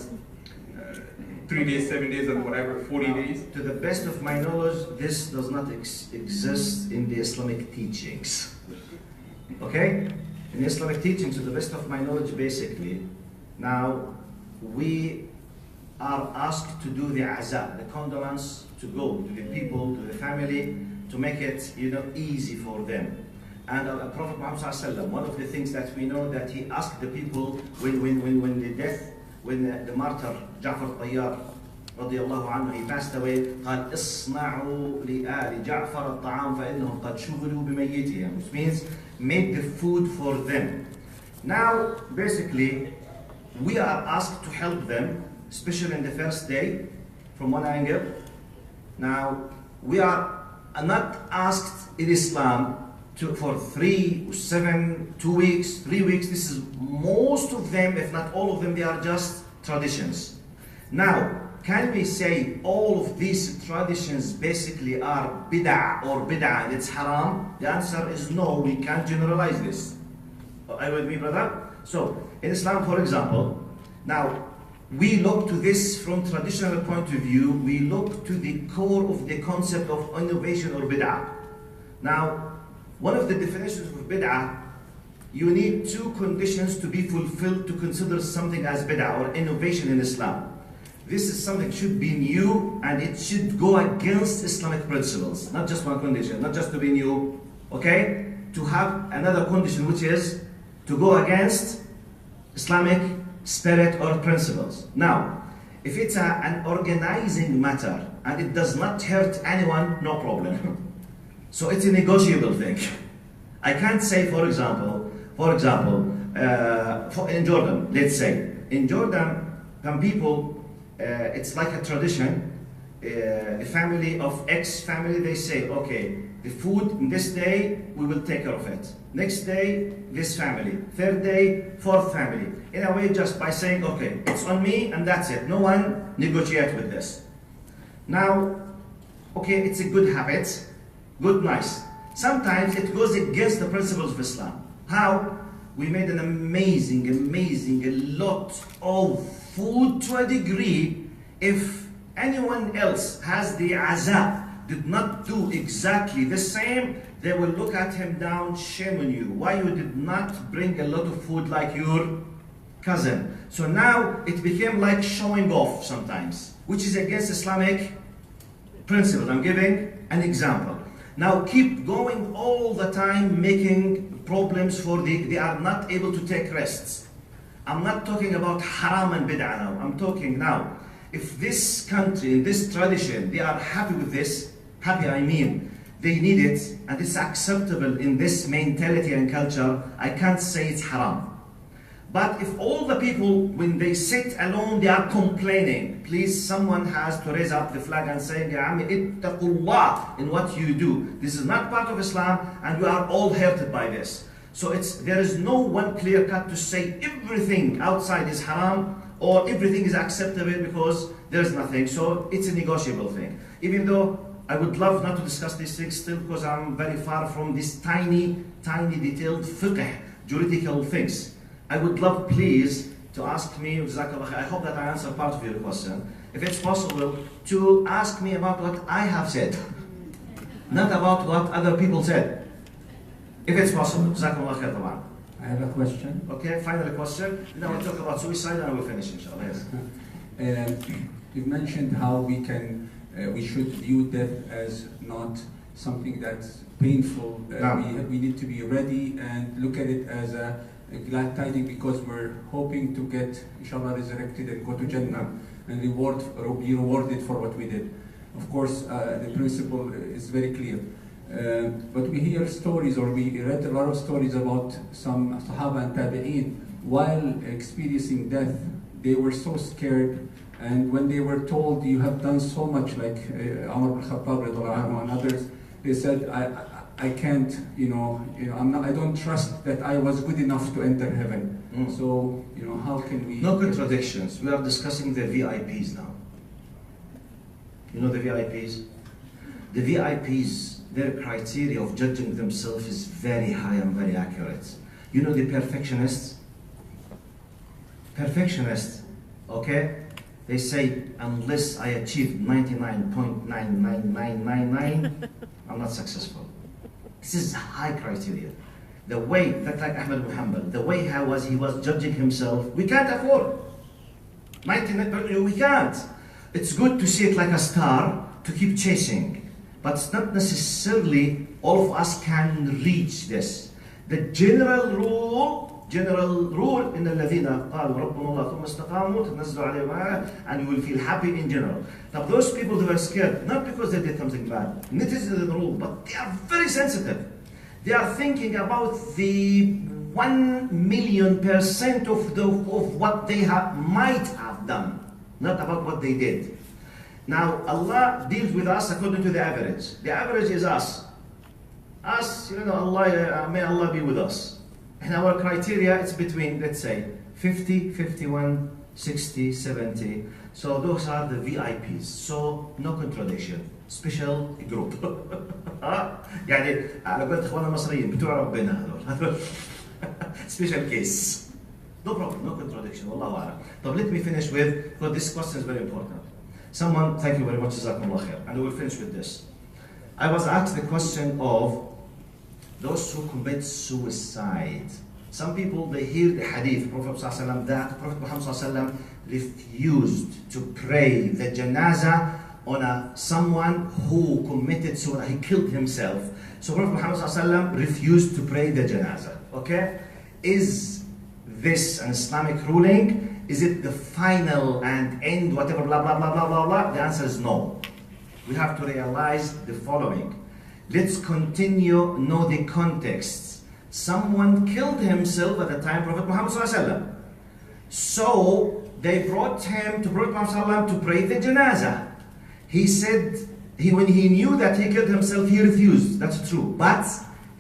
3 days, 7 days, and whatever, 40 days? To the best of my knowledge, this does not exist in the Islamic teachings. Okay? In the Islamic teachings, to the best of my knowledge, basically, now we are asked to do the azab, the condolence, to go to the people, to the family, to make it, you know, easy for them. And Prophet Muhammad ﷺ, one of the things that we know that he asked the people when the death, when the martyr Ja'far al-Tayyar radiyallahu anhu, he passed away, قال اصنعوا لآل جعفر الطعام فإنهم قد شغلوا بميتهم, which means make the food for them. Now, basically, we are asked to help them, especially in the first day, from one angle. Now, we are not asked in Islam for 3, 7, 2 weeks, 3 weeks. This is most of them, if not all of them, they are just traditions. Now, can we say all of these traditions basically are bid'ah or bid'ah and it's haram? The answer is no, we can't generalize this. Are you with me, brother? So, in Islam, for example, now, we look to this from traditional point of view, we look to the core of the concept of innovation or bid'ah. Now, one of the definitions of bid'ah, you need two conditions to be fulfilled to consider something as bid'ah or innovation in Islam. This is something should be new and it should go against Islamic principles. Not just one condition, not just to be new, okay? To have another condition which is to go against Islamic spirit or principles. Now, if it's an organizing matter and it does not hurt anyone, no problem. So it's a negotiable thing. I can't say, for example, in Jordan, let's say, in Jordan, some people, it's like a tradition, a family of X family, they say, okay, the food in this day, we will take care of it. Next day, this family. Third day, fourth family. In a way, just by saying, okay, it's on me and that's it. No one negotiate with this. Now, okay, it's a good habit, good, nice. Sometimes it goes against the principles of Islam. How? We made an amazing, a lot of food to a degree. If anyone else has the azab, did not do exactly the same, they will look at him down, shame on you. Why you did not bring a lot of food like your cousin? So now it became like showing off sometimes, which is against Islamic principles. I'm giving an example. Now keep going all the time making problems for they are not able to take rests. I'm not talking about haram and bid'ah now. I'm talking now, if this country, in this tradition, they are happy with this, happy I mean, they need it, and it's acceptable in this mentality and culture, I can't say it's haram. But if all the people, when they sit alone, they are complaining, please, someone has to raise up the flag and say, Ya Ammi, ittaqullah in what you do. This is not part of Islam, and we are all hurted by this. So there is no one clear cut to say everything outside is haram, or everything is acceptable because there's nothing. So it's a negotiable thing. Even though I would love not to discuss these things still, because I'm very far from these tiny, detailed fiqh, juridical things. I would love, please, to ask me, I hope that I answer part of your question, if it's possible, to ask me about what I have said, not about what other people said. If it's possible. I have a question. Okay, final question. Then we'll talk about suicide and we'll finish, inshallah. Yes. You've mentioned how we should view death as not something that's painful. We need to be ready and look at it as a glad tidings, because we're hoping to get, inshallah, resurrected and go to Jannah and be rewarded for what we did. Of course, the principle is very clear. But we hear stories, or we read a lot of stories about some Sahaba and Tabi'een. While experiencing death, they were so scared, and when they were told, you have done so much, like Umar ibn Khattab and others, they said, I can't, I don't trust that I was good enough to enter heaven. So, how can we... No contradictions. We are discussing the VIPs now. You know the VIPs? The VIPs, their criteria of judging themselves is very high and very accurate. You know the perfectionists? Perfectionists, okay? They say, unless I achieve 99.99999, I'm not successful. This is high criteria. The way that, like Ahmed Muhammad, the way he was judging himself, we can't afford. 99%, we can't. It's good to see it like a star, to keep chasing, but it's not necessarily all of us can reach this. The general rule in الذين قالوا ربنا الله ثم استقاموا تنزل عليهم, and you will feel happy in general. Now those people who are scared, not because they did something bad, it is the rule, but they are very sensitive. They are thinking about the 1,000,000% of what they might have done, not about what they did. Now Allah deals with us according to the average. The average is us. Us, Allah, may Allah be with us. And our criteria is between, let's say, 50, 51, 60, 70. So those are the VIPs. So no contradiction. Special group. يعني على قولة إخواننا المصريين بتوع ربنا هذول. Special case. No problem, no contradiction. والله أعلم. طب let me finish with, because this question is very important. Someone, thank you very much, جزاكم الله خير. And we will finish with this. I was asked the question of those who commit suicide. Some people, they hear the hadith, Prophet ﷺ, that Prophet Muhammad ﷺ refused to pray the janazah on someone who committed suicide. He killed himself. So Prophet Muhammad ﷺ refused to pray the janazah. Okay? Is this an Islamic ruling? Is it the final and end, whatever, blah, blah, blah, blah, blah, blah? The answer is no. We have to realize the following. Let's continue, know the context. Someone killed himself at the time Prophet Muhammad ﷺ. So they brought him to Prophet Muhammad ﷺ to pray the janazah. He said, when he knew that he killed himself, he refused. That's true. But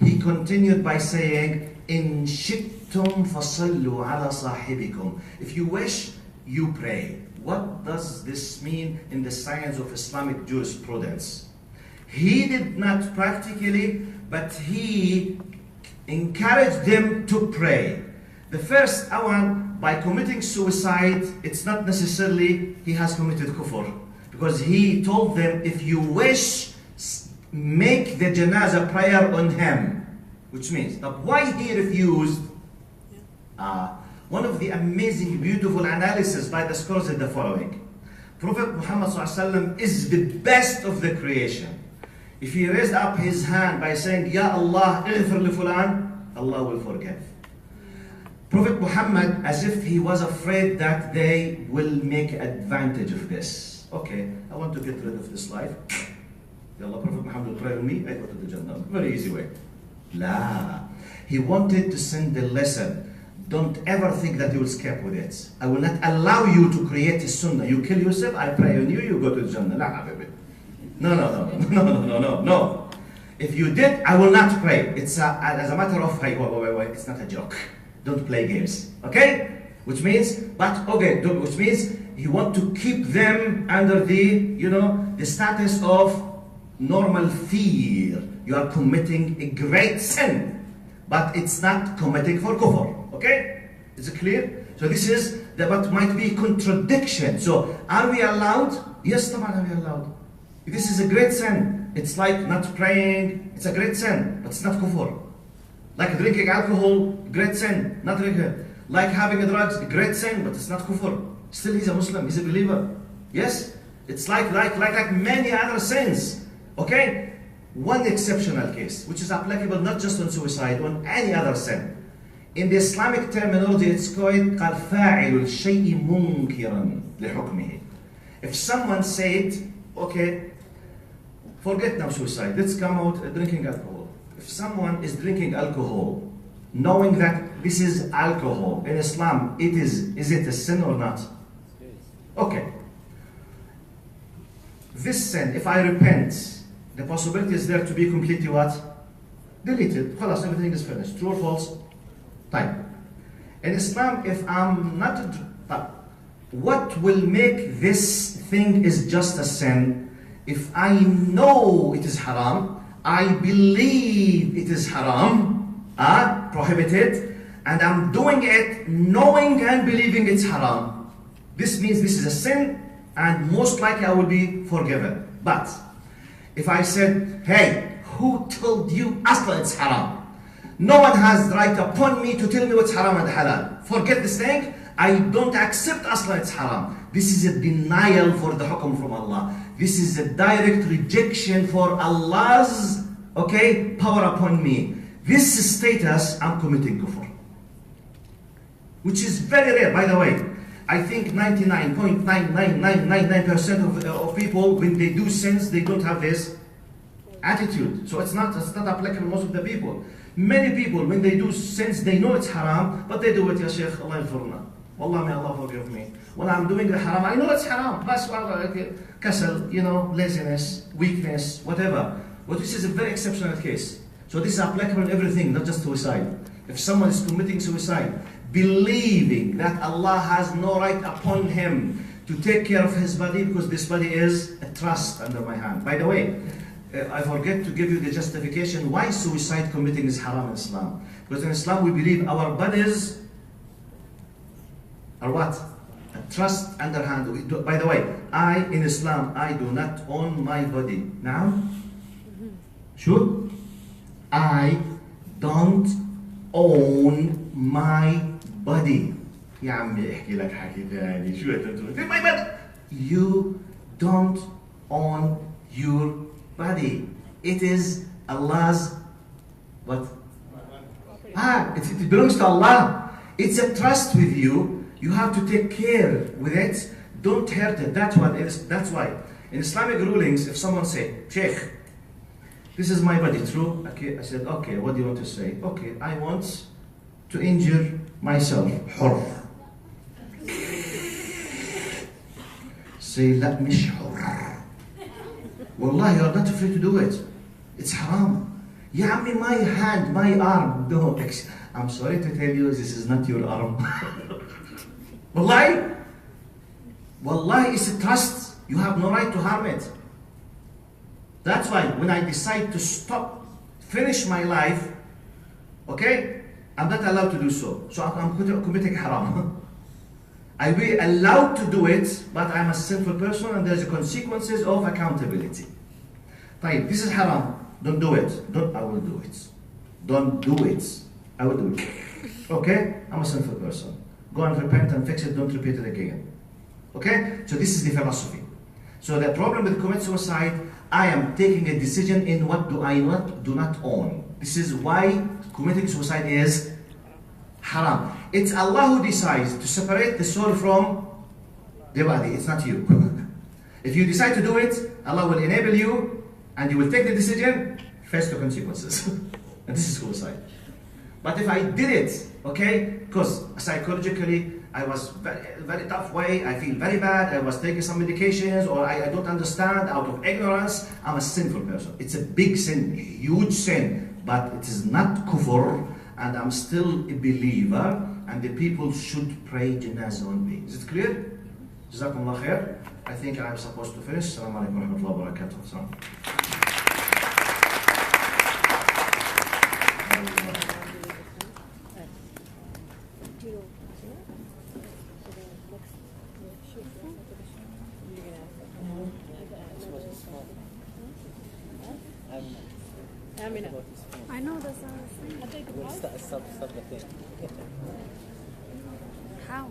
he continued by saying, "In shittum fasallu ala sahibikum." If you wish, you pray. What does this mean in the science of Islamic jurisprudence? He did not practically, but he encouraged them to pray. The first one, by committing suicide, it's not necessarily he has committed kufr. Because he told them, if you wish, make the janazah prayer on him. Which means, that why he refused? One of the amazing, beautiful analysis by the scholars is the following. Prophet Muhammad ﷺ is the best of the creation. If he raised up his hand by saying, Ya Allah, ighfir li fulan, Allah will forgive. Prophet Muhammad, as if he was afraid that they will make advantage of this. Okay, I want to get rid of this life. Ya Allah, Prophet Muhammad will pray on me, I go to the Jannah. Very easy way. La. He wanted to send the lesson. Don't ever think that you will escape with it. I will not allow you to create a sunnah. You kill yourself, I pray on you, you go to the Jannah. La, habibi. No. If you did, I will not pray. It's as a matter of, hey, wait, it's not a joke. Don't play games, okay? Which means he want to keep them under the, the status of normal fear. You are committing a great sin, but it's not committing for kufr, okay? Is it clear? So this is what might be contradiction. So are we allowed? Yes, are we allowed? This is a great sin. It's like not praying. It's a great sin, but it's not kufr. Like drinking alcohol, great sin, not drinking. Like having drugs, great sin, but it's not kufr. Still he's a Muslim, he's a believer. Yes? It's like many other sins. Okay? One exceptional case, which is applicable not just on suicide, on any other sin. In the Islamic terminology, it's called فاعل الشيء منكرا لحكمه. If someone said, okay, forget now suicide, let's come out drinking alcohol. If someone is drinking alcohol, knowing that this is alcohol, in Islam, is it a sin or not? Okay. This sin, if I repent, the possibility is there to be completely what? Deleted. Khalas, everything is finished. True or false? Time. In Islam, if I'm not, what will make this thing is just a sin? If I know it is haram, I believe it is haram, prohibited, and I'm doing it knowing and believing it's haram. This means this is a sin, and most likely I will be forgiven. But if I said, hey, who told you asla it's haram? No one has right upon me to tell me what's haram and halal. Forget this thing. I don't accept asla it's haram. This is a denial for the hukum from Allah. This is a direct rejection for Allah's, power upon me. This status, I'm committing kufr. Which is very rare, by the way. I think 99.9999% of people, when they do sins, they don't have this attitude. So it's not applicable to most of the people. Many people, when they do sins, they know it's haram, but they do it, Ya Shaykh, Allah yafurna. Wallah, may Allah forgive me. When I'm doing the haram, I know it's haram. That's kasal, laziness, weakness, whatever. But this is a very exceptional case. So this is applicable in everything, not just suicide. If someone is committing suicide, believing that Allah has no right upon him to take care of his body because this body is a trust under my hand. By the way, I forget to give you the justification why suicide committing is haram in Islam. Because in Islam we believe our bodies are what? A trust under hand. By the way, in Islam, I do not own my body. Now, sure? I don't own my body. يا عمي احكي لك حكي ثاني شو انت my body. You don't own your body. It is Allah's what? It belongs to Allah. It's a trust with you. You have to take care with it. Don't hurt it. That's why in Islamic rulings, if someone say, Sheikh, this is my body, true? Okay, I said, okay, what do you want to say? Okay, I want to injure myself. حر. Say, لا مش حر. Wallah, you are not free to do it. It's haram. يا عمي, my hand, my arm. No, I'm sorry to tell you, this is not your arm. Wallahi. Wallahi, it's a trust. You have no right to harm it. That's why when I decide to stop, finish my life, okay, I'm not allowed to do so. So I'm committing haram. I will be allowed to do it, but I'm a sinful person and there's consequences of accountability. طيب, this is haram. Don't do it. I will do it. Don't do it. I will do it. Okay? I'm a sinful person. Go and repent and fix it. Don't repeat it again. Okay? So this is the philosophy. So the problem with commit suicide, I am taking a decision in what do I do not own. This is why committing suicide is haram. It's Allah who decides to separate the soul from the body. It's not you. If you decide to do it, Allah will enable you and you will take the decision, face the consequences. And this is suicide. But if I did it, okay, because psychologically I was very tough way, I feel very bad, I was taking some medications, or I don't understand out of ignorance, I'm a sinful person. It's a big sin, huge sin, but it is not kufr, and I'm still a believer, and the people should pray janazah on me. Is it clear? Jazakumullah khair. I think I'm supposed to finish. Assalamu alaikum wa rahmatullahi wa barakatuh. I know that's what I was saying. We'll stop the thing. How?